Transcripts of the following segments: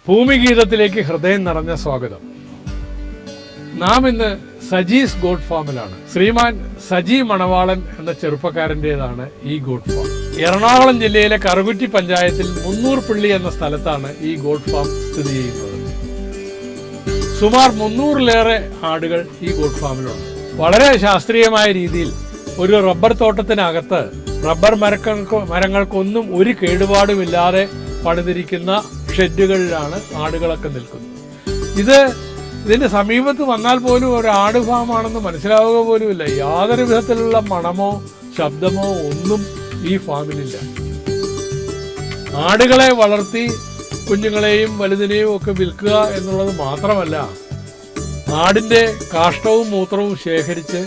ഭൂമിഗീതത്തിലേക്ക് ഹൃദയം നിറഞ്ഞ സ്വാഗതം. നാം ഇന്ന് സജീസ് ഗോഡ് ഫാമിലാണ്. ശ്രീമാൻ സജി മണവാളൻ എന്ന ചെറുപ്പക്കാരൻ്റെതാണ് ഈ ഗോഡ് ഫാം. എറണാകുളം ജില്ലയിലെ കറുകുറ്റി പഞ്ചായത്തിൽ മുന്നൂർപ്പള്ളി എന്ന സ്ഥലത്താണ് ഈ ഗോഡ് ഫാം സ്ഥിതി ചെയ്യുന്നത്. സുമാർ 300-ലേറെ ആടുകൾ ഈ ഗോഡ് ഫാമിലുണ്ട്. വളരെ ശാസ്ത്രീയമായ രീതിയിൽ ഒരു റബ്ബർ തോട്ടത്തിനകത്ത് റബ്ബർ മരങ്ങൾക്കൊന്നും ഒരു കേടുപാടുമില്ലാതെ പണിതിരിക്കുന്ന ഷെഡുകളിലാണ് ആടുകളൊക്കെ നിൽക്കുന്നത്. ഇതിന്റെ സമീപത്ത് വന്നാൽ പോലും ഒരു ആട് ഫാമാണെന്ന് മനസ്സിലാവുക പോലുമില്ല. യാതൊരു വിധത്തിലുള്ള മണമോ ശബ്ദമോ ഒന്നും ഈ ഫാമിലില്ല. ആടുകളെ വളർത്തി കുഞ്ഞുങ്ങളെയും വലുതിനെയും ഒക്കെ വിൽക്കുക എന്നുള്ളത് മാത്രമല്ല, ആടിന്റെ കാഷ്ടവും മൂത്രവും ശേഖരിച്ച്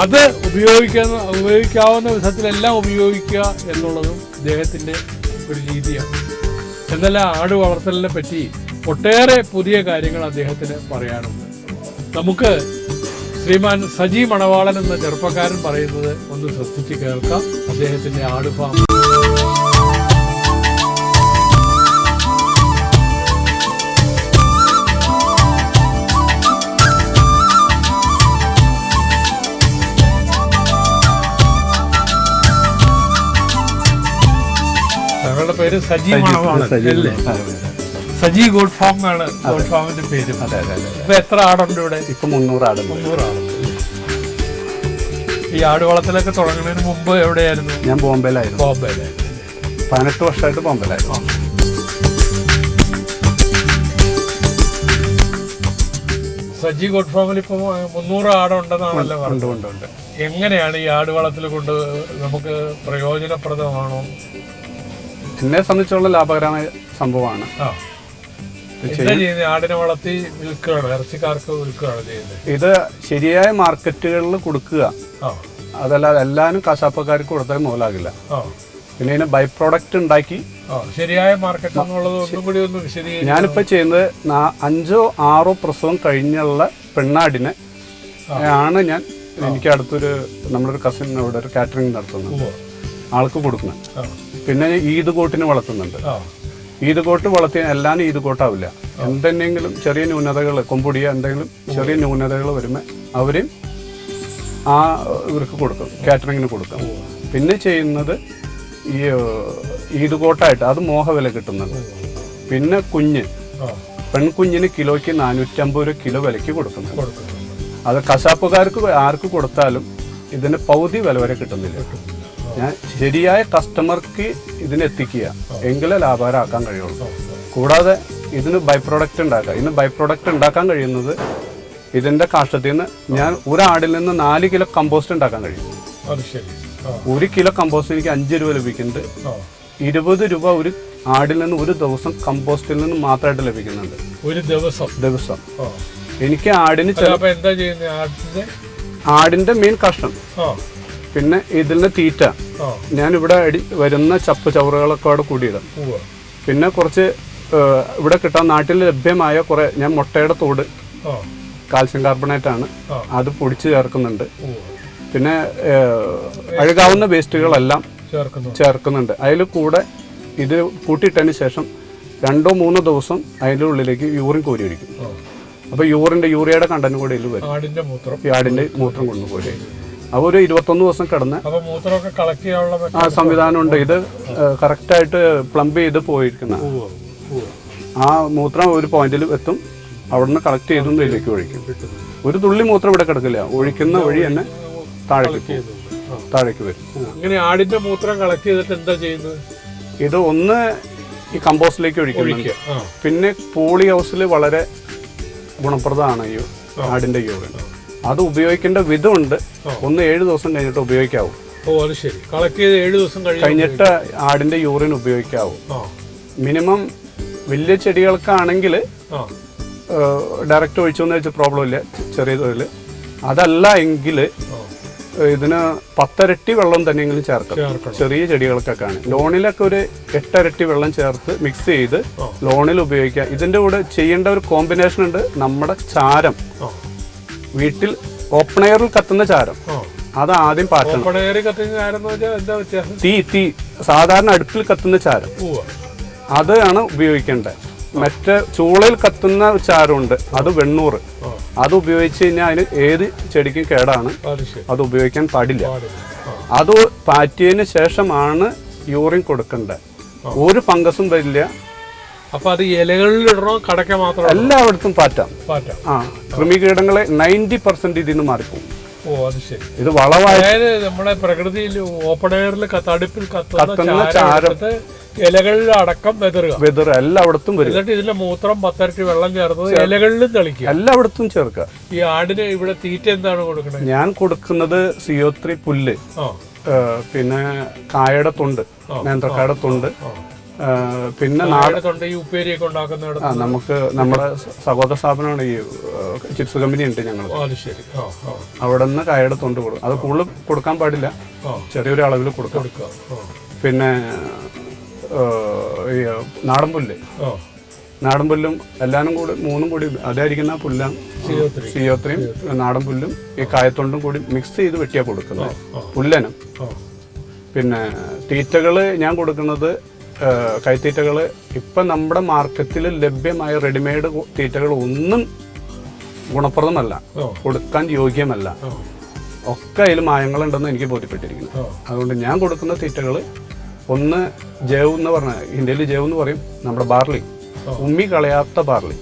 അത് ഉപയോഗിക്കാവുന്ന വിധത്തിലെല്ലാം ഉപയോഗിക്കുക എന്നുള്ളതും ഇദ്ദേഹത്തിന്റെ ഒരു രീതിയാണ്. എന്നല്ല, ആട് വളർത്തലിനെ പറ്റി ഒട്ടേറെ പുതിയ കാര്യങ്ങൾ അദ്ദേഹത്തിന് പറയാനുണ്ട്. നമുക്ക് ശ്രീമാൻ സജി മണവാളൻ എന്ന ചെറുപ്പക്കാരൻ പറയുന്നത് ഒന്ന് ശ്രദ്ധിച്ച് കേൾക്കാം. അദ്ദേഹത്തിന്റെ ആട് ഫാം. ഞങ്ങളുടെ പേര് സജി മണവാളൻ അല്ലേ? സജി ഗോഡ് ഫാം എന്നാണ് ഗോഡ് ഫാമിന്റെ പേര്. ഇപ്പൊ എത്ര ആടുണ്ട് ഇവിടെ? ഇപ്പൊ 300 ആടുണ്ട്. 300 ആടുണ്ട്. ഈ ആട് വളത്തിലൊക്കെ തുടങ്ങുന്നതിന് മുമ്പ് എവിടെയായിരുന്നു? ഞാൻ ബോംബെയിലായിരുന്നു. 18 വർഷമായിട്ട് ബോംബെയിലായിരുന്നു. സജി ഗോഡ് ഫാമിൽ ഇപ്പൊ 300 ആടുണ്ടെന്നാണല്ലോ പറഞ്ഞത്. എങ്ങനെയാണ് ഈ ആട് വളത്തിൽ കൊണ്ട് നമുക്ക് പ്രയോജനപ്രദമാണോ? എന്നെ സംബന്ധിച്ചുള്ള ലാഭകരമായ സംഭവമാണ്. ആടിനെ വളർത്തി വിൽക്കുകയാണ്, ഇറച്ചിക്കാർക്ക് വിൽക്കുകയാണ് ചെയ്യുന്നത്. ഇത് ശരിയായ മാർക്കറ്റുകളിൽ കൊടുക്കുക, അതല്ലാതെ എല്ലാവരും കശാപ്പക്കാർക്ക് കൊടുത്താൽ മുതലാകില്ല. പിന്നെ ഇതിന് ബൈ പ്രോഡക്റ്റ് ഉണ്ടാക്കി ശരിയായ മാർക്കറ്റ് എന്നുള്ളത് ഒന്നും കൂടി ഒന്ന് വിശദീകരിക്കും. ഞാനിപ്പോൾ ചെയ്യുന്നത് 5 or 6 പ്രസവം കഴിഞ്ഞുള്ള പെണ്ണാടിനെ ആണ് ഞാൻ എനിക്ക് അടുത്തൊരു നമ്മളൊരു കസിൻ ഇവിടെ ഒരു കാറ്ററിംഗ് നടത്തുന്നുണ്ട്, ആൾക്ക് കൊടുക്കുന്നത്. പിന്നെ ഈദ് കോട്ടിന് വളർത്തുന്നുണ്ട്. ഈദ് കോട്ട് വളർത്തിയ എല്ലാവരും ഈദ് കോട്ടാവില്ല. എന്തെങ്കിലും ചെറിയ ന്യൂനതകൾ, കൊമ്പൊടിയ എന്തെങ്കിലും ചെറിയ ന്യൂനതകൾ വരുമ്പോൾ അവരെയും ഇവർക്ക് കൊടുക്കും, കാറ്ററിങ്ങിന് കൊടുക്കും. പിന്നെ ചെയ്യുന്നത് ഈ ഈദ് കോട്ടായിട്ട് അത് മോഹവില കിട്ടുന്നുണ്ട്. പിന്നെ പെൺകുഞ്ഞിന് കിലോയ്ക്ക് 450 കിലോ വിലയ്ക്ക് കൊടുക്കുന്നുണ്ട്. അത് കശാപ്പുകാർക്ക് ആർക്ക് കൊടുത്താലും ഇതിന് പകുതി വില വരെ കിട്ടുന്നില്ല. ഞാൻ ശരിയായ കസ്റ്റമർക്ക് ഇതിനെത്തിക്കുക, എങ്കിലേ ലാഭകരമാക്കാൻ കഴിയുള്ളൂ. കൂടാതെ ഇതിന് ബൈ പ്രോഡക്റ്റ് ഉണ്ടാക്കുക. ഇതിന് ബൈ പ്രോഡക്റ്റ് ഉണ്ടാക്കാൻ കഴിയുന്നത് ഇതിൻ്റെ കാഷ്ടത്തിൽ നിന്ന് ഞാൻ ഒരാടിൽ നിന്ന് 4 കിലോ കമ്പോസ്റ്റ് ഉണ്ടാക്കാൻ കഴിയും. 1 കിലോ കമ്പോസ്റ്റ് എനിക്ക് 5 രൂപ ലഭിക്കുന്നുണ്ട്. 20 രൂപ ഒരു ആടിൽ നിന്ന് ഒരു ദിവസം കമ്പോസ്റ്റിൽ നിന്ന് മാത്രമായിട്ട് ലഭിക്കുന്നുണ്ട്. ഒരു ദിവസം എനിക്ക് ആടിന് ആടിന്റെ മെയിൻ കഷ്ടം, പിന്നെ ഇതിന്റെ തീറ്റ ഞാനിവിടെ വരുന്ന ചവറുകളൊക്കെ അവിടെ കൂടിയിടും. പിന്നെ കുറച്ച് ഇവിടെ കിട്ടാൻ നാട്ടിൽ ലഭ്യമായ കുറെ, ഞാൻ മുട്ടയുടെ തോട് കാൽസ്യം കാർബണേറ്റ് ആണ്, അത് പൊടിച്ച് ചേർക്കുന്നുണ്ട്. പിന്നെ അഴുകാവുന്ന വേസ്റ്റുകളെല്ലാം ചേർക്കുന്നുണ്ട്. അതിൽ കൂടെ ഇത് കൂട്ടിയിട്ടതിന് ശേഷം 2 or 3 ദിവസം അതിൻ്റെ ഉള്ളിലേക്ക് യൂറിൻ കോരി ഒഴിക്കും. അപ്പോൾ യൂറിയയുടെ കണ്ടന്റ് കൂടെ ഇതിൽ വരും. ആടിന്റെ മൂത്രം കൊണ്ടുപോയി അപ്പോൾ ഒരു 21 ദിവസം കിടന്ന് ആ സംവിധാനമുണ്ട്. ഇത് കറക്റ്റായിട്ട് പ്ലംബ് ചെയ്ത് പോയിരിക്കുന്ന ആ മൂത്രം ഒരു പോയിന്റിൽ എത്തും. അവിടെ നിന്ന് കളക്ട് ചെയ്തും ഇതിലേക്ക് ഒഴിക്കും. ഒരു തുള്ളി മൂത്രം ഇവിടെ കിടക്കില്ല, ഒഴിക്കുന്ന വഴി തന്നെ താഴേക്ക് വരും. ഇങ്ങനെ ആടിന്റെ മൂത്രം കളക്ട് ചെയ്തിട്ട് എന്താ ചെയ്യുന്നത്? ഇത് ഒന്ന് ഈ കമ്പോസ്റ്റിലേക്ക് ഒഴിക്കുന്നുണ്ട്. പിന്നെ പോളി ഹൗസിൽ വളരെ ഗുണപ്രദമാണ് ഈ ആടിന്റെ യൂറിൻ. അത് ഉപയോഗിക്കേണ്ട വിധമുണ്ട്. 7 ദിവസം കഴിഞ്ഞിട്ട് ഉപയോഗിക്കാവൂ. കഴിഞ്ഞിട്ട് ആടിന്റെ യൂറിൻ ഉപയോഗിക്കാവൂ. മിനിമം വലിയ ചെടികൾക്കാണെങ്കിൽ ഡയറക്റ്റ് ഒഴിച്ചോന്ന് വെച്ചാൽ പ്രോബ്ലം ഇല്ല, ചെറിയ തൊഴിൽ. അതല്ല എങ്കിൽ ഇതിന് 10 ഇരട്ടി വെള്ളം തന്നെയെങ്കിലും ചേർക്കണം. ചെറിയ ചെടികൾക്കൊക്കെ ആണ്. ലോണിലൊക്കെ ഒരു 8 ഇരട്ടി വെള്ളം ചേർത്ത് മിക്സ് ചെയ്ത് ലോണിൽ ഉപയോഗിക്കാം. ഇതിന്റെ കൂടെ ചെയ്യേണ്ട ഒരു കോമ്പിനേഷൻ ഉണ്ട്. നമ്മുടെ ചാരം, വീട്ടിൽ ഓപ്പൺ എയറിൽ കത്തുന്ന ചാരം, അത് ആദ്യം പാറ്റണം. ഓപ്പൺ എയർ കത്തുന്ന ചാരം എന്ന് വെച്ചാൽ എന്താ വ്യത്യാസം? തീ സാധാരണ അടുപ്പിൽ കത്തുന്ന ചാരം അതാണ് ഉപയോഗിക്കേണ്ടത്. മറ്റേ ചൂളയിൽ കത്തുന്ന ചാരമുണ്ട്, അത് വെണ്ണൂറ്. അത് ഉപയോഗിച്ച് കഴിഞ്ഞാൽ അതിന് ഏത് ചെടിക്കും കേടാണ്, അത് ഉപയോഗിക്കാൻ പാടില്ല. അത് പാറ്റിയതിന് ശേഷമാണ് യൂറിൻ കൊടുക്കേണ്ടത്. ഒരു ഫംഗസും വരില്ല. അപ്പൊ അത് ഇലകളിലിടണോ കടക്ക മാത്രം? എല്ലായിടത്തും പാറ്റാം. കൃമികീടങ്ങളെ 90% ഇതിൽ നിന്ന് മാറിപ്പോകും. ഓ, അത് ശരി. ഇത് വളവായ നമ്മുടെ പ്രകൃതിയിൽ ഓപ്പൺ എയറിൽ അടുപ്പിൽ കത്തുന്ന ചാരത്തെ ഇലകളിൽ അടക്കം വെതറുക എല്ലായിടത്തും വരും. എന്നിട്ട് ഇതിന്റെ മൂത്രം 10 ഇരട്ടി വെള്ളം ചേർത്ത് ഇലകളിലും തെളിക്കുക, എല്ലായിടത്തും ചേർക്കുക. ഈ ആടിന് ഇവിടെ തീറ്റ എന്താണ് കൊടുക്കുന്നത്? ഞാൻ കൊടുക്കുന്നത് CO3 പുല്ല്, പിന്നെ കായയുടെ തൊണ്ട്, നേന്ത്രക്കായുടെ തൊണ്ട്, പിന്നെ ഉപ്പേരിയൊക്കെ ഉണ്ടാക്കുന്ന നമുക്ക് നമ്മുടെ സഹോദര സ്ഥാപനമാണ് ഈ ചിപ്സ് കമ്പനി ഉണ്ട് ഞങ്ങൾ. അവിടെ നിന്ന് കായയുടെ തൊണ്ട് കൊടുക്കും. അത് കൂടുതൽ കൊടുക്കാൻ പാടില്ല, ചെറിയൊരു അളവിൽ കൊടുക്കാം. പിന്നെ ഈ നാടൻ പുല്ലും എല്ലാനും കൂടി മൂന്നും കൂടി അതായിരിക്കുന്ന പുല്ലാണ് CO3 നാടൻ പുല്ലും ഈ കായത്തൊണ്ടും കൂടി മിക്സ് ചെയ്ത് വെട്ടിയാ കൊടുക്കുന്നത് പുല്ലനും. പിന്നെ തീറ്റകള് ഞാൻ കൊടുക്കുന്നത് കൈത്തീറ്റകള് ഇപ്പം നമ്മുടെ മാർക്കറ്റിൽ ലഭ്യമായ റെഡിമെയ്ഡ് തീറ്റകൾ ഒന്നും ഗുണപ്രദമല്ല, കൊടുക്കാൻ യോഗ്യമല്ല. ഒക്കെ അതിൽ മായങ്ങളുണ്ടെന്ന് എനിക്ക് ബോധ്യപ്പെട്ടിരിക്കുന്നു. അതുകൊണ്ട് ഞാൻ കൊടുക്കുന്ന തീറ്റകൾ ഒന്ന് ജേവ് എന്ന് പറഞ്ഞാൽ, ഇന്ത്യയിൽ ജേവ് എന്ന് പറയും, നമ്മുടെ ബാർലി, ഉമ്മി കളയാത്ത ബാർലി,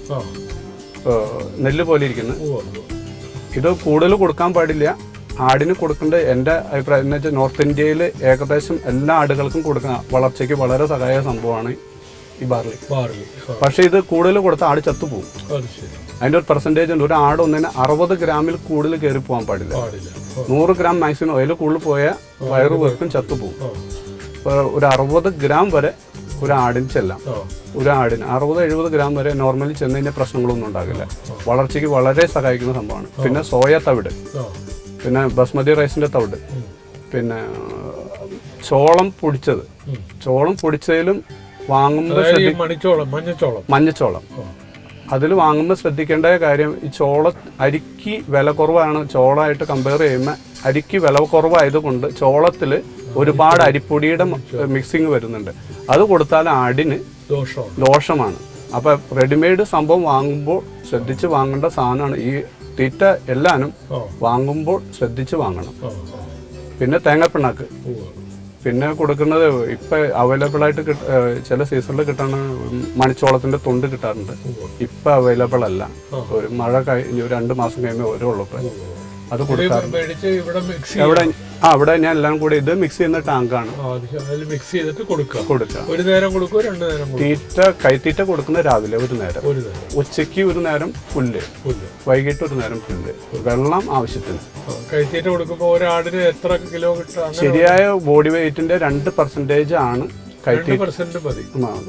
നെല്ല് പോലെ ഇരിക്കുന്ന. ഇത് കൂടുതൽ കൊടുക്കാൻ പാടില്ല. ആടിന് കൊടുക്കേണ്ട എൻ്റെ അഭിപ്രായം എന്ന് വെച്ചാൽ നോർത്ത് ഇന്ത്യയിൽ ഏകദേശം എല്ലാ ആടുകൾക്കും കൊടുക്കുന്ന വളർച്ചയ്ക്ക് വളരെ സഹായ സംഭവമാണ് ഈ ബാർലി. പക്ഷെ ഇത് കൂടുതൽ കൊടുത്ത ആട് ചത്തുപോകും. അതിൻ്റെ ഒരു പെർസെൻറ്റേജ് ഉണ്ട്. ഒരു ആട് ഒന്നിന് 60 ഗ്രാമിൽ കൂടുതൽ കയറി പോകാൻ പാടില്ല. 100 ഗ്രാം മാക്സിമം അതിൽ കൂടുതൽ പോയാൽ വയറ് വെറുക്കും, ചത്തുപോകും. ഒരു 60 ഗ്രാം വരെ ഒരു ആടിന് ചെല്ലാം. ഒരു ആടിന് 60-70 ഗ്രാം വരെ നോർമലി ചെന്ന് കഴിഞ്ഞാൽ പ്രശ്നങ്ങളൊന്നും ഉണ്ടാകില്ല. വളർച്ചയ്ക്ക് വളരെ സഹായിക്കുന്ന സംഭവമാണ്. പിന്നെ സോയ തവിട്, പിന്നെ ബസ്മതി റൈസിന്റെ തവിട്, പിന്നെ ചോളം പൊടിച്ചതിലും വാങ്ങുമ്പോൾ മഞ്ഞച്ചോളം അതിൽ വാങ്ങുമ്പോൾ ശ്രദ്ധിക്കേണ്ട കാര്യം, ഈ അരിക്ക് വില കുറവാണ്. ചോളമായിട്ട് കമ്പയർ ചെയ്യുമ്പോൾ അരിക്ക് വില കുറവായതുകൊണ്ട് ചോളത്തിൽ ഒരുപാട് അരിപ്പൊടിയുടെ മിക്സിങ് വരുന്നുണ്ട്. അത് കൊടുത്താൽ ആടിന് ദോഷമാണ്. അപ്പൊ റെഡിമെയ്ഡ് സംഭവം വാങ്ങുമ്പോൾ ശ്രദ്ധിച്ച് വാങ്ങേണ്ട സാധനമാണ് ഈ തീറ്റ. എല്ലാനും വാങ്ങുമ്പോൾ ശ്രദ്ധിച്ച് വാങ്ങണം. പിന്നെ തേങ്ങാപ്പിണ്ണാക്ക് പിന്നെ കൊടുക്കുന്നത് ഇപ്പൊ അവൈലബിൾ ആയിട്ട് ചില സീസണിൽ കിട്ടാണ്. മണിച്ചോളത്തിന്റെ തൊണ്ട് കിട്ടാറുണ്ട്. ഇപ്പൊ അവൈലബിൾ അല്ല. ഒരു മഴ കഴിഞ്ഞ് 2 മാസം കഴിയുമ്പോൾ ഓരോ അത് കൊടുക്കാറുണ്ട്. അവിടെ ഞാൻ എല്ലാം കൂടി ഇത് മിക്സ് ചെയ്യുന്ന ടാങ്കാണ്. തീറ്റ കൈത്തീറ്റ കൊടുക്കുന്ന രാവിലെ ഒരു നേരം, ഉച്ചയ്ക്ക് ഒരു നേരം പുല്ല്, വൈകിട്ട് ഒരു നേരം പുല്ല്, വെള്ളം ആവശ്യത്തിന്. കൈത്തീറ്റ കൊടുക്കുമ്പോൾ ഒരാടിന് എത്ര കിലോ കിട്ടും? ശരിയായ ബോഡി വെയിറ്റിന്റെ 2% ആണ്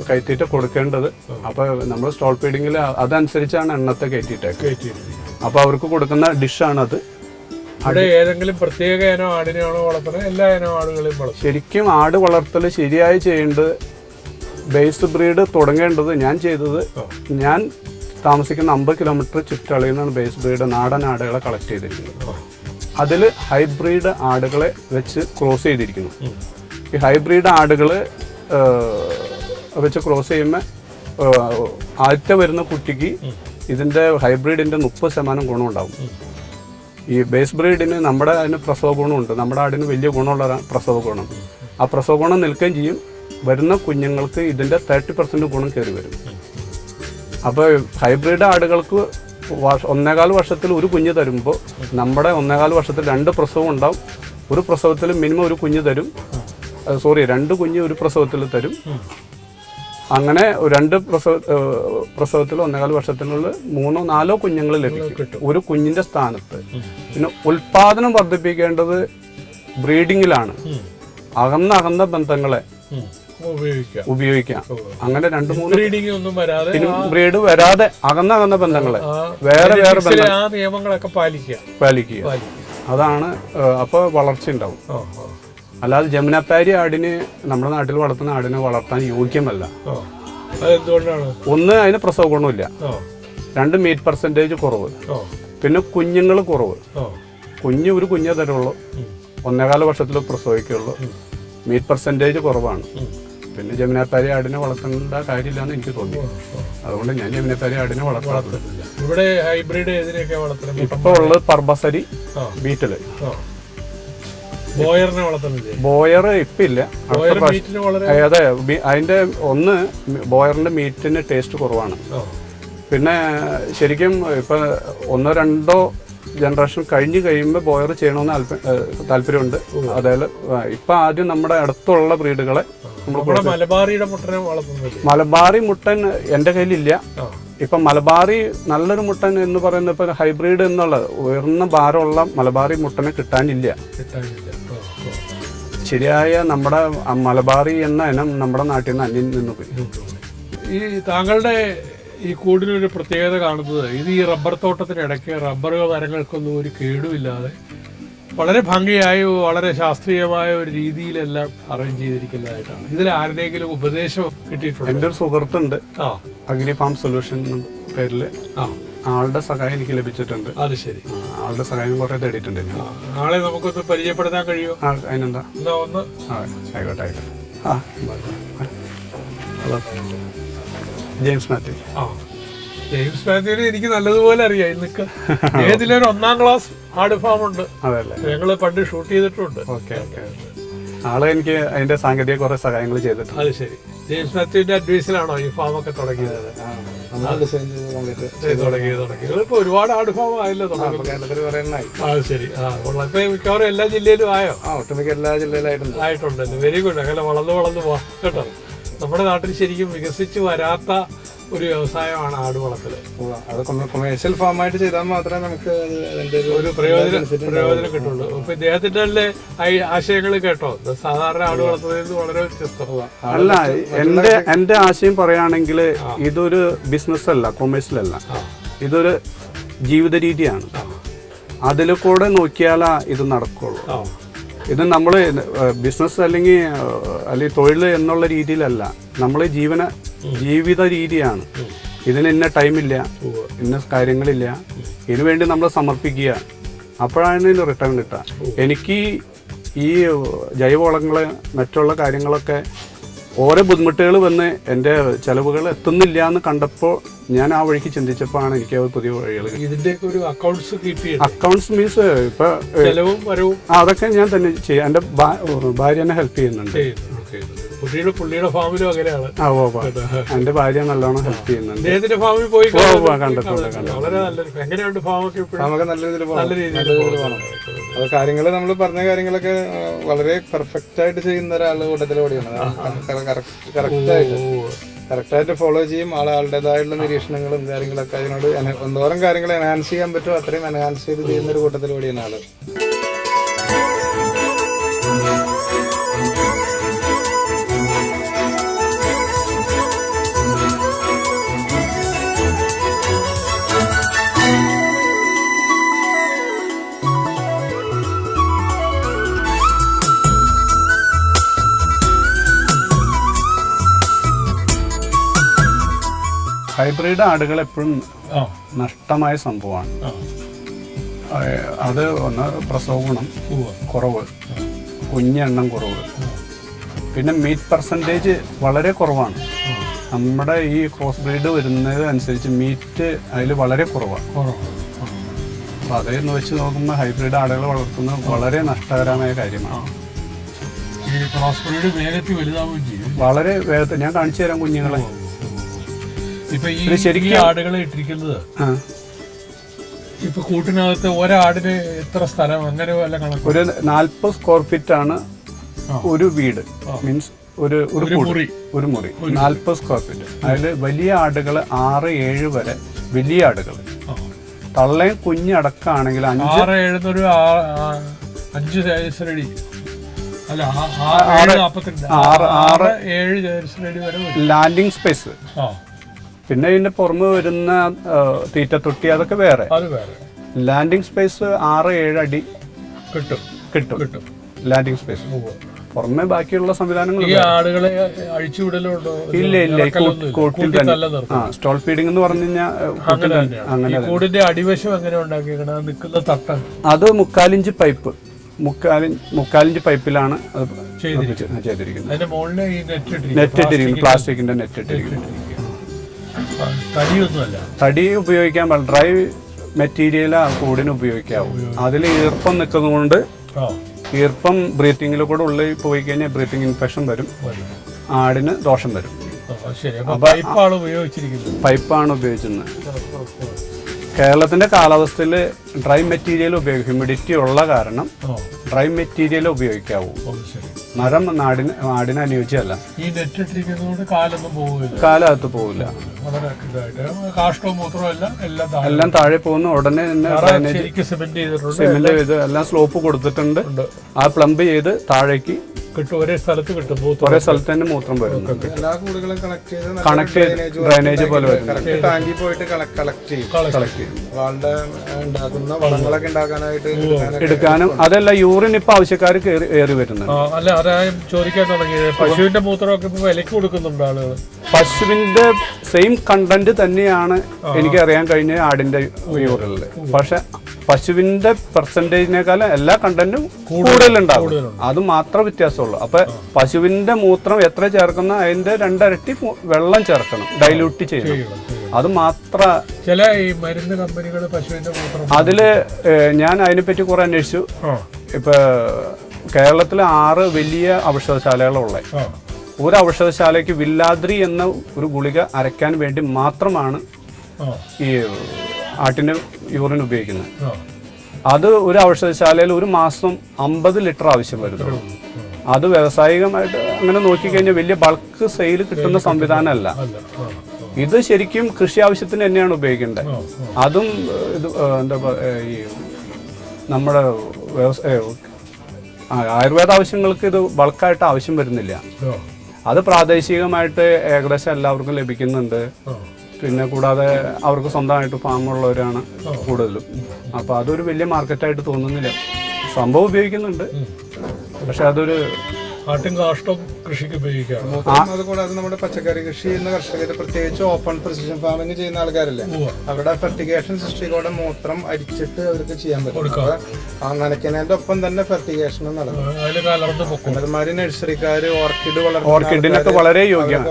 കൈത്തീറ്റ കൊടുക്കേണ്ടത്. അപ്പൊ നമ്മൾ സ്റ്റോൾ ഫീഡിങ്ങിൽ അതനുസരിച്ചാണ് എണ്ണത്തെ കയറ്റിയിട്ടേക്ക്. അപ്പൊ അവർക്ക് കൊടുക്കുന്ന ഡിഷാണത്. അവിടെ ഏതെങ്കിലും പ്രത്യേക ഇനം ആടിനെയാണോ വളർത്തുന്നത്? എല്ലാ ഇനം ആടുകളെയും വളർത്തും? ശരിക്കും ആട് വളർത്തൽ ശരിയായി ചെയ്യേണ്ടത്, ബേസ് ബ്രീഡ് തുടങ്ങേണ്ടത് ഞാൻ ചെയ്തത്, ഞാൻ താമസിക്കുന്ന 50 കിലോമീറ്റർ ചുറ്റളയിൽ നിന്നാണ് ബേസ് ബ്രീഡ് നാടൻ ആടുകളെ കളക്ട് ചെയ്തിരിക്കുന്നത്. അതിൽ ഹൈബ്രിഡ് ആടുകളെ വെച്ച് ക്രോസ് ചെയ്തിരിക്കുന്നു. ഈ ഹൈബ്രിഡ് ആടുകൾ വെച്ച് ക്രോസ് ചെയ്യുമ്പോൾ ആദ്യത്തെ വരുന്ന കുട്ടിക്ക് ഇതിൻ്റെ ഹൈബ്രിഡിൻ്റെ 30% ഗുണം ഉണ്ടാവും. ഈ ബേസ് ബ്രീഡിന് നമ്മുടെ അതിന് പ്രസവ ഗുണമുണ്ട്. നമ്മുടെ ആടിന് വലിയ ഗുണമുള്ള പ്രസവ ഗുണം. ആ പ്രസവ ഗുണം നിൽക്കുകയും ചെയ്യും. വരുന്ന കുഞ്ഞുങ്ങൾക്ക് ഇതിൻ്റെ 30% ഗുണം കയറി വരും. അപ്പോൾ ഹൈബ്രിഡ് ആടുകൾക്ക് 1.25 വർഷത്തിൽ ഒരു കുഞ്ഞ് തരുമ്പോൾ നമ്മുടെ 1.25 വർഷത്തിൽ 2 പ്രസവം ഉണ്ടാവും. ഒരു പ്രസവത്തിൽ മിനിമം ഒരു കുഞ്ഞ് തരും. 2 കുഞ്ഞ് ഒരു പ്രസവത്തിൽ തരും. അങ്ങനെ 2 പ്രസവത്തിൽ 1.25 വർഷത്തിനുള്ളിൽ 3-4 കുഞ്ഞുങ്ങൾ ലഭിക്കും ഒരു കുഞ്ഞിന്റെ സ്ഥാനത്ത്. പിന്നെ ഉൽപാദനം വർദ്ധിപ്പിക്കേണ്ടത് ബ്രീഡിങ്ങിലാണ്. അകന്ന ബന്ധങ്ങളെ ഉപയോഗിക്കാം. അങ്ങനെ 2-3 ബ്രീഡ് വരാതെ അകന്ന ബന്ധങ്ങളെ വേറെ നിയമങ്ങളൊക്കെ പാലിക്കുക. അതാണ് അപ്പോൾ വളർച്ച ഉണ്ടാവും. അല്ലാതെ ജമുനാപ്പാരി ആടിന് നമ്മുടെ നാട്ടിൽ വളർത്തുന്ന ആടിനെ വളർത്താൻ യോഗ്യമല്ല. ഒന്ന്, അതിന് പ്രസവ ഗുണമില്ല. 2, മീറ്റ് പെർസെൻറ്റേജ് കുറവ്. പിന്നെ കുഞ്ഞുങ്ങൾ കുറവ്. ഒരു കുഞ്ഞേ തരുള്ളൂ, 1.25 വർഷത്തിൽ പ്രസവിക്കുള്ളൂ, മീറ്റ് പെർസെൻറ്റേജ് കുറവാണ്. പിന്നെ ജമുനാപ്പാരി ആടിനെ വളർത്തേണ്ട കാര്യമില്ലാന്ന് എനിക്ക് തോന്നി. അതുകൊണ്ട് ഞാൻ ജമുനാപ്പാരി ആടിനെ വളർത്താറുണ്ട്. ഇവിടെ ഹൈബ്രിഡ് ഏതിനെയൊക്കെ വളർത്തുന്നത്? ഇപ്പൊ ഉള്ളത് പർബസരി, ബീറ്റല്. ബോയറിനെ വളർത്തുന്നില്ലേ? ബോയർ ഇപ്പൊ ഇല്ല. അതെ, അതിന്റെ ബോയറിന്റെ മീറ്റിന് ടേസ്റ്റ് കുറവാണ്. പിന്നെ ശരിക്കും ഇപ്പൊ 1-2 ജനറേഷൻ കഴിഞ്ഞ് കഴിയുമ്പോൾ ബോയർ ചെയ്യണമെന്ന് താല്പര്യമുണ്ട്. അതായത് ഇപ്പൊ ആദ്യം നമ്മുടെ അടുത്തുള്ള ബ്രീഡുകളെ മലബാറി മുട്ടൻ എന്റെ കയ്യിലില്ല. ഇപ്പൊ മലബാറി നല്ലൊരു മുട്ടൻ എന്ന് പറയുന്നത് ഇപ്പൊ ഹൈബ്രിഡ് എന്നുള്ള ഉയർന്ന ഭാരമുള്ള മലബാറി മുട്ടനെ കിട്ടാനില്ല. ശരിയായ നമ്മുടെ മലബാറി എന്ന ഇനം നമ്മുടെ നാട്ടിൽ നിന്ന് അന്യം നിന്ന് പോയി. ഈ താങ്കളുടെ ഈ കൂടിനൊരു പ്രത്യേകത കാണുന്നത്, ഇത് ഈ റബ്ബർ തോട്ടത്തിനിടയ്ക്ക് റബ്ബർ മരങ്ങൾക്കൊന്നും ഒരു കേടുമില്ലാതെ വളരെ ഭംഗിയായി വളരെ ശാസ്ത്രീയമായ ഒരു രീതിയിലെല്ലാം അറേഞ്ച് ചെയ്തിരിക്കുന്നതായിട്ടാണ്. ഇതിൽ ആരുടെയെങ്കിലും ഉപദേശം കിട്ടിയിട്ടുണ്ട്? എൻ്റെ ഒരു സുഹൃത്തുണ്ട്, അഗ്രി ഫാം സൊല്യൂഷൻ പേരില്. ആളുടെ സഹായം എനിക്ക് ലഭിച്ചിട്ടുണ്ട്. അത് ശരി. ആളുടെ സഹായം കുറെ തേടിയിട്ടുണ്ട്. ആളെ നമുക്കൊന്ന് പരിചയപ്പെടുത്താൻ കഴിയുമോ? അതിനെന്താ, ഒന്ന് ആയിക്കോട്ടെ. Hello, James Mathew. ജെയിംസ് മാത്യുവിനെ എനിക്ക് നല്ലതുപോലെ അറിയാം. ഇന്നൊക്കെ ഏതിലൊരു 1ാം ക്ലാസ് ആട് ഫാം ഉണ്ട്. ഞങ്ങള് പണ്ട് ഷൂട്ട് ചെയ്തിട്ടുണ്ട്. ആള് എനിക്ക് അതിന്റെ സാങ്കേതിക കുറെ സഹായങ്ങൾ ചെയ്തിട്ടുണ്ട്. അത് ശരി. ജെയിംസ് മാത്യുവിന്റെ അഡ്വൈസിലാണോ ഈ ഫാം ഒക്കെ തുടങ്ങിയത്? ഇപ്പൊ ഒരുപാട് ആട് ഫാം ആയല്ലോ അത് ശരി. ഇപ്പൊ മിക്കവാറും എല്ലാ ജില്ലയിലും ആയോ? ഒട്ടുമിക്ക എല്ലാ ജില്ലയിലായിട്ടുണ്ട്. ആയിട്ടുണ്ടല്ലോ. Very good. അങ്ങനെ വളർന്നു പോവാം കേട്ടോ. നമ്മുടെ നാട്ടിൽ ശരിക്കും വികസിച്ച് വരാത്ത ഒരു വ്യവസായമാണ് ആട് വളർത്തല്. അത് കൊമേഴ്ഷ്യൽ ഫാമായിട്ട് ചെയ്താൽ മാത്രമേ നമുക്ക് ഒരു പ്രയോജനം കിട്ടുള്ളൂ. അപ്പൊ ഇദ്ദേഹത്തിന്റെ ആശയങ്ങൾ കേട്ടോ, സാധാരണ ആട് വളർത്തുന്നത് വളരെ വ്യത്യസ്തമാണ്. അല്ല, എന്റെ ആശയം പറയുകയാണെങ്കിൽ ഇതൊരു ബിസിനസ് അല്ല, കൊമേഴ്ഷ്യൽ അല്ല, ഇതൊരു ജീവിത രീതിയാണ്. അതിൽ കൂടെ നോക്കിയാലാ ഇത് നടക്കുള്ളൂ. ഇത് നമ്മൾ ബിസിനസ് അല്ലെങ്കിൽ തൊഴിൽ എന്നുള്ള രീതിയിലല്ല, നമ്മൾ ജീവിത രീതിയാണ്. ഇതിന് ഇന്ന ടൈമില്ല, ഇന്ന കാര്യങ്ങളില്ല, ഇതിനു വേണ്ടി നമ്മൾ സമർപ്പിക്കുക, അപ്പോഴാണ് ഇതിന് റിട്ടേൺ കിട്ടുക. എനിക്ക് ഈ ജൈവവളങ്ങൾ മറ്റുള്ള കാര്യങ്ങളൊക്കെ ഓരോ ബുദ്ധിമുട്ടുകൾ വന്ന് എൻ്റെ ചെലവുകൾ എത്തുന്നില്ല എന്ന് കണ്ടപ്പോൾ ഞാൻ ആ വഴിക്ക് ചിന്തിച്ചപ്പോഴാണ് എനിക്ക് പുതിയ വഴികൾ. ഇതിന്റെയൊക്കെ ഒരു അക്കൗണ്ട്സ് മീൻസ് ഇപ്പൊ അതൊക്കെ ഞാൻ തന്നെ ചെയ്യാം. എൻ്റെ ഭാര്യ എന്നെ ഹെൽപ്പ് ചെയ്യുന്നുണ്ട്. പുള്ളിയുടെ ഫാമിലും അങ്ങനെയാണ്. എന്റെ ഭാര്യ നല്ലോണം ഹെൽപ്പ് ചെയ്യുന്നുണ്ട്. കണ്ടിട്ടുണ്ട്. വളരെ നല്ലൊരു. എങ്ങനെയുണ്ട് ഫാമൊക്കെ? നല്ല രീതിയിൽ അത് കാര്യങ്ങൾ നമ്മൾ പറഞ്ഞ കാര്യങ്ങളൊക്കെ വളരെ പെർഫെക്റ്റ് ആയിട്ട് ചെയ്യുന്ന ഒരാൾ കൂട്ടത്തിൽ കൂടിയാണ്. കറക്റ്റായിട്ട് ഫോളോ ചെയ്യും. ആളുടേതായിട്ടുള്ള നിരീക്ഷണങ്ങളും കാര്യങ്ങളൊക്കെ അതിനോട് എന്തോരം കാര്യങ്ങൾ എൻഹാൻസ് ചെയ്യാൻ പറ്റുമോ അത്രയും എൻഹാൻസ് ചെയ്ത് ചെയ്യുന്ന ഒരു കൂട്ടത്തിൽ കൂടിയാണ് ആള്. ഹൈബ്രിഡ് ആടുകൾ എപ്പോഴും നഷ്ടമായ സംഭവമാണ്. അത് ഒന്ന് പ്രസവ ഗുണം കുറവ്, കുഞ്ഞെണ്ണം കുറവ്, പിന്നെ മീറ്റ് പെർസെൻറ്റേജ് വളരെ കുറവാണ്. നമ്മുടെ ഈ ക്രോസ് ബ്രീഡ് വരുന്നത് അനുസരിച്ച് മീറ്റ് അതിൽ വളരെ കുറവാണ്. അപ്പം അതെന്ന് വെച്ച് നോക്കുമ്പോൾ ഹൈബ്രിഡ് ആടുകൾ വളർത്തുന്നത് വളരെ നഷ്ടകരമായ കാര്യമാണ്. വളരെ വേഗത്തിൽ ഞാൻ കാണിച്ചു തരാം കുഞ്ഞുങ്ങളെ. ഇപ്പൊ ഈ ശരിക്കും ആടുകളെ ഇട്ടിരിക്കുന്നത് ഇപ്പൊ കൂട്ടിനകത്ത് ഒരാടിന് എത്ര സ്ഥലം അങ്ങനെ വല്ല കണക്ക്? ഒരു 40 സ്ക്വയർ ഫീറ്റ് ആണ് ഒരു വീട്. മീൻസ് ഒരു മുറി 40 സ്ക്വയർ ഫീറ്റ്. അതിൽ വലിയ ആടുകൾ 6-7 വരെ വലിയ ആടുകൾ, തള്ളയും കുഞ്ഞടക്കാണെങ്കിൽ 5-7 അല്ല 6-7 വരെ ലാൻഡിങ് സ്പേസ്. പിന്നെ ഇതിന്റെ പുറമെ വരുന്ന തീറ്റത്തൊട്ടി അതൊക്കെ വേറെ. ലാൻഡിങ് സ്പേസ് 6-7 അടി കിട്ടും. Landing space. പുറമെ ബാക്കിയുള്ള സംവിധാനങ്ങൾ ഈ ആടുകളെ അഴിച്ചുവിടലുണ്ടോ? ഇല്ല ഇല്ല, കൂട്ടിൽ തന്നെ. സ്റ്റോൾ ഫീഡിംഗ് എന്ന് പറഞ്ഞു കഴിഞ്ഞാൽ അങ്ങനെ. കൂടിന്റെ അടിവശം എങ്ങനെ ഉണ്ടാക്കിയേക്കണ? നിൽക്കുന്ന തട്ട അത് 3/4 ഇഞ്ച് പൈപ്പ്, 3/4 ഇഞ്ച് പൈപ്പിലാണ് അത് ചെയ്തിരിക്കുന്നത്. അതിന്റെ മുകളിൽ ഈ നെറ്റ് ഇട്ടിരിക്കുന്നു, പ്ലാസ്റ്റിക്കിന്റെ നെറ്റ് ഇട്ടിരിക്കുന്നു. തടിയൊന്നുമല്ല, തടി ഉപയോഗിക്കാൻ ഡ്രൈ മെറ്റീരിയൽ കൂടിന് ഉപയോഗിക്കാവും. അതിൽ ഈർപ്പം നിൽക്കുന്നതുകൊണ്ട് ഈർപ്പം ബ്രീത്തിങ്ങിൽ കൂടെ ഉള്ളിൽ പോയി കഴിഞ്ഞാൽ ബ്രീത്തിങ് ഇൻഫെക്ഷൻ വരും, ആടിന് ദോഷം വരും. പൈപ്പാണ് ഉപയോഗിച്ചിരുന്നത്. കേരളത്തിന്റെ കാലാവസ്ഥയിൽ ഡ്രൈ മെറ്റീരിയൽ ഉപയോഗിക്കും. ഹ്യൂമിഡിറ്റി ഉള്ള കാരണം ഡ്രൈ മെറ്റീരിയൽ ഉപയോഗിക്കാവൂ. മരം ആടിന് അനുയോജ്യമല്ല. ഈ നെറ്റ് ഇട്ടിരിക്കുന്നതുകൊണ്ട് കാലകത്ത് പോവില്ല. എല്ലാം താഴെ പോകുന്ന ഉടനെ തന്നെ സിമെന്റ് ചെയ്ത് എല്ലാം സ്ലോപ്പ് കൊടുത്തിട്ടുണ്ട്. ആ പ്ലംബ് ചെയ്ത് താഴേക്ക് ഒരേ സ്ഥലത്ത് കിട്ടും. ഒരേ സ്ഥലത്ത് തന്നെ മൂത്രം വരും. എല്ലാ കൂടുകളും കണക്ട് ചെയ്ത് ഡ്രൈനേജ് പോലെ വരും. ടാങ്കി പോയിട്ട് കളക്ട് ചെയ്യും. വാളുടെ ഉണ്ടാക്കുന്ന വളങ്ങളൊക്കെ ഉണ്ടാക്കാനായിട്ട് എടുക്കാനും. അതല്ല, യൂറിൻ ഇപ്പൊ ആവശ്യക്കാർ ഏറി വരുന്നുണ്ട്. അല്ല, അതായത് ചോദിക്കാൻ തുടങ്ങിയത് പശുവിന്റെ മൂത്രമൊക്കെ ഇപ്പൊ വിലക്ക് കൊടുക്കുന്നുണ്ട് ആളുകൾ. പശുവിന്റെ സെയിം കണ്ടന്റ് തന്നെയാണ് എനിക്ക് അറിയാൻ കഴിഞ്ഞ ആടിന്റെ യൂറിനില്. പക്ഷെ പശുവിന്റെ പെർസെന്റേജിനേക്കാളും എല്ലാ കണ്ടന്റും കൂടുതലുണ്ടാവും. അത് മാത്രം വ്യത്യാസമുള്ളൂ. അപ്പൊ പശുവിന്റെ മൂത്രം എത്ര ചേർക്കുന്ന അതിന്റെ 2 ഇരട്ടി വെള്ളം ചേർക്കണം, ഡൈല്യൂട്ട് ചെയ്യണം. അത് മാത്ര ചില ഈ മരുന്ന് കമ്പനികൾ പശുവിന്റെ മൂത്രം അതില് ഞാൻ അതിനെപ്പറ്റി കുറെ അന്വേഷിച്ചു. ഇപ്പൊ കേരളത്തിലെ 6 വലിയ ഔഷധശാലകളുള്ള ഒരു ഔഷധശാലയ്ക്ക് വില്ലാദ്രി എന്ന ഒരു ഗുളിക അരയ്ക്കാൻ വേണ്ടി മാത്രമാണ് ഈ ആട്ടിന് യൂറിൻ ഉപയോഗിക്കുന്നത്. അത് ഒരു ഔഷധശാലയിൽ ഒരു മാസം 50 ലിറ്റർ ആവശ്യം വരുന്നു. അത് വ്യാവസായികമായിട്ട് അങ്ങനെ നോക്കിക്കഴിഞ്ഞാൽ വലിയ ബൾക്ക് സെയിൽ കിട്ടുന്ന സംവിധാനമല്ല. ഇത് ശരിക്കും കൃഷി ആവശ്യത്തിന് തന്നെയാണ് ഉപയോഗിക്കേണ്ടത്. അതും ഇത് എന്താ ഈ നമ്മുടെ ആയുർവേദ ആവശ്യങ്ങൾക്ക് ഇത് ബൾക്കായിട്ട് ആവശ്യം വരുന്നില്ല. അത് പ്രാദേശികമായിട്ട് ഏകദേശം എല്ലാവർക്കും ലഭിക്കുന്നുണ്ട്. പിന്നെ കൂടാതെ അവർക്ക് സ്വന്തമായിട്ട് ഫാമുള്ളവരാണ് കൂടുതലും. അപ്പോൾ അതൊരു വലിയ മാർക്കറ്റായിട്ട് തോന്നുന്നില്ല. സംഭവം ഉപയോഗിക്കുന്നുണ്ട്, പക്ഷെ അതൊരു ആട്ടിൻ കാഷ്ടം കൃഷിക്ക് ഉപയോഗിക്കാം. അതുകൂടാതെ നമ്മുടെ പച്ചക്കറി കൃഷി ചെയ്യുന്ന കർഷകർ, പ്രത്യേകിച്ച് ഓപ്പൺ പ്രിസിഷൻ ഫാമിംഗ് ചെയ്യുന്ന ആൾക്കാരല്ലേ, അവരുടെ ഫെർട്ടിഗേഷൻ സിസ്റ്റം മൂത്രം അടിച്ചിട്ട് അവർക്ക് ചെയ്യാൻ പറ്റും. നനയ്ക്കുന്നതിന്റെ ഒപ്പം തന്നെ ഫെർട്ടിഗേഷനും നടക്കും. അതുമാതിരി നഴ്സറിക്കാര് ഓർക്കിഡിനൊക്കെ വളരെ യോഗ്യമാണ്.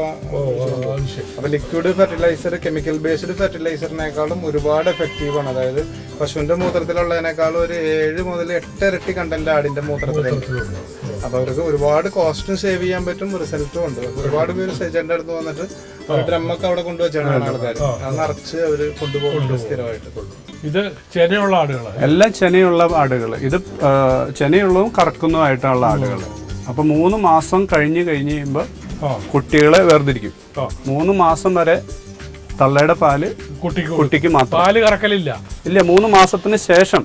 അപ്പൊ ലിക്വിഡ് ഫെർട്ടിലൈസർ കെമിക്കൽ ബേസ്ഡ് ഫെർട്ടിലൈസറിനേക്കാളും ഒരുപാട് എഫക്റ്റീവ് ആണ്. അതായത് പശുവിന്റെ മൂത്രത്തിലുള്ളതിനേക്കാളും ഒരു 7 മുതൽ 8 ഇരട്ടി കണ്ടന്റ് ആടിന്റെ മൂത്രത്തിലുണ്ട്. അപ്പൊ അവർക്ക് ഒരുപാട് കോസ്റ്റും സേവ് ചെയ്യാൻ പറ്റും, റിസൾട്ടും ഉണ്ട്. ഒരുപാട് പേര് സജന്റെ അടുത്ത് വന്നിട്ട് ഡ്രമ്മൊക്കെ അവിടെ കൊണ്ടുവച്ചാണ് ആൾക്കാർ അത് നിറച്ച് അവര് കൊണ്ടുപോകുന്നുണ്ട് സ്ഥിരമായിട്ട്. ഇത് ചെനയുള്ള ആടുകളാണ്, എല്ലാം ചെനയുള്ള ആടുകൾ. ഇത് ചെനയുള്ളതും കറക്കുന്നതുമായിട്ടുള്ള ആടുകൾ. അപ്പൊ 3 മാസം കഴിഞ്ഞ് കഴിയുമ്പോൾ കുട്ടികളെ വേർതിരിക്കും. 3 മാസം വരെ തള്ളയുടെ പാല് കുട്ടിക്ക് മാത്രം. പാല് കറക്കലില്ല. ഇല്ല, 3 മാസത്തിന് ശേഷം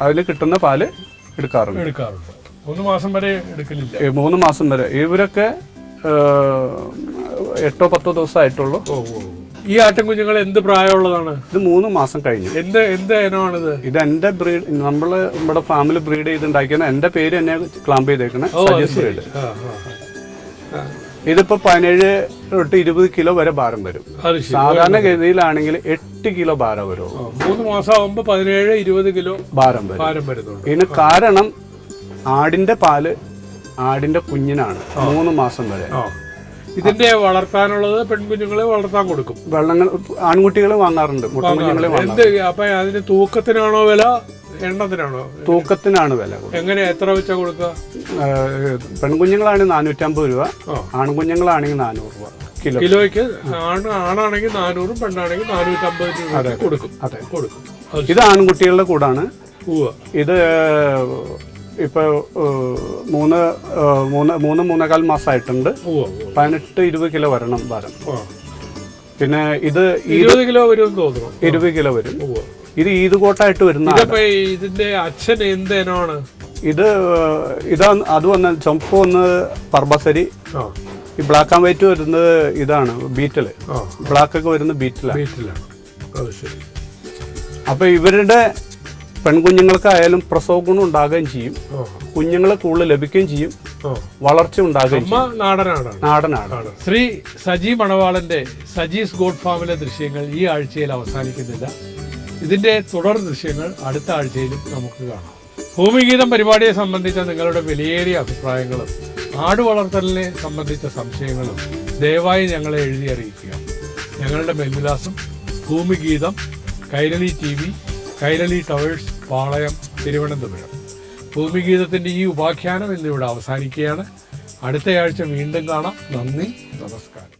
അതിൽ കിട്ടുന്ന പാല് എടുക്കാറുണ്ട്. 3 മാസം വരെ എടുക്കലില്ല. 3 മാസം വരെ. ഇവരൊക്കെ 8-10 ദിവസമായിട്ടുള്ളൂ. ഈ ആട്ടിൻകുഞ്ഞുങ്ങൾ എന്ത് പ്രായമുള്ളതാണ്? ഇത് 3 മാസം കഴിഞ്ഞു. എന്ത് ഇനമാണിത്? ഇത് എന്റെ ബ്രീഡ്, നമ്മള് നമ്മുടെ ഫാമിലി ബ്രീഡ് ചെയ്തുണ്ടാക്കിയ എന്റെ പേര് തന്നെ ക്ലാമ്പ് ചെയ്തേക്കണ സജീസ് ബ്രീഡ്. ഇതിപ്പോ 17 തൊട്ട് 20 കിലോ വരെ ഭാരം വരും. സാധാരണ ഗതിയിലാണെങ്കിൽ 8 കിലോ ഭാരം വരും. 3 മാസം ആകുമ്പോ 17-20 കിലോ ഭാരം വരുന്നുണ്ട്. ഇതിന് കാരണം ആടിന്റെ പാല് ആടിന്റെ കുഞ്ഞിനാണ് 3 മാസം വരെ. ഇതിന്റെ വളർത്താനുള്ളത് പെൺകുഞ്ഞുങ്ങളെ വളർത്താൻ കൊടുക്കും. വെള്ളങ്ങൾ ആൺകുട്ടികളെ വാങ്ങാറുണ്ട്, മുട്ടക്കുഞ്ഞുങ്ങളെ വാങ്ങാറുണ്ട്. അപ്പൊ അതിന് തൂക്കത്തിനാണോ വില, എണ്ണത്തിനാണോ? തൂക്കത്തിനാണ് വില. എങ്ങനെ, എത്ര വെച്ചാ കൊടുക്കുക? പെൺകുഞ്ഞുങ്ങളാണെങ്കിൽ 450 രൂപ, ആൺകുഞ്ഞുങ്ങളാണെങ്കിൽ 400 രൂപ കിലോയ്ക്ക്. ആണാണെങ്കിൽ 400, പെണ്ണാണെങ്കിൽ 450 രൂപ കൊടുക്കും. അതെ, കൊടുക്കും. ഇത് ആൺകുട്ടികളുടെ കൂടാണ്. ഇത് ഇപ്പൊ 3-3.25 മാസമായിട്ടുണ്ട്. 18-20 കിലോ വരണം ഭാരം. പിന്നെ ഇത് 20 കിലോ വരും തോന്നുന്നു. 20 കിലോ വരും. ഇത് ഈദുകോട്ടായിട്ട് വരുന്ന. ഇതിന്റെ അച്ഛൻ എന്ത് ഇനമാണ്? ഇത് അത് വന്ന് ചുമപ്പ് വന്ന് പർബസരി. ഈ ബ്ലാക്ക് ആൻഡ് വൈറ്റ് വരുന്നത് ഇതാണ് ബീറ്റല്. ബ്ലാക്ക് ഒക്കെ വരുന്നത് ബീറ്റലാണ്. അപ്പൊ ഇവരുടെ പെൺകുഞ്ഞുങ്ങൾക്കായാലും പ്രസവ ഗുണം ഉണ്ടാകുകയും ചെയ്യും. കുഞ്ഞുങ്ങളെ കൂടുതൽ ലഭിക്കുകയും ചെയ്യും, വളർച്ച ഉണ്ടാകുകയും അമ്മ നാടനാണ്. നാടനാണ്. ശ്രീ സജി മണവാളന്റെ സജീസ് ഗോഡ് ഫാമിലെ ദൃശ്യങ്ങൾ ഈ ആഴ്ചയിൽ അവസാനിക്കുന്നില്ല. ഇതിന്റെ തുടർ ദൃശ്യങ്ങൾ അടുത്ത ആഴ്ചയിലും നമുക്ക് കാണാം. ഭൂമിഗീതം പരിപാടിയെ സംബന്ധിച്ച നിങ്ങളുടെ വിലയേറിയ അഭിപ്രായങ്ങളും ആട് വളർത്തലിനെ സംബന്ധിച്ച സംശയങ്ങളും ദയവായി ഞങ്ങളെ എഴുതി അറിയിക്കുക. ഞങ്ങളുടെ മേൽവിലാസം ഭൂമിഗീതം, കൈരളി TV, കൈരളി ടവേഴ്സ്, പാളയം, തിരുവനന്തപുരം. ഭൂമിഗീതത്തിന്റെ ഈ ഉപാഖ്യാനം ഇന്നിവിടെ അവസാനിക്കുകയാണ്. അടുത്തയാഴ്ച വീണ്ടും കാണാം. നന്ദി, നമസ്കാരം.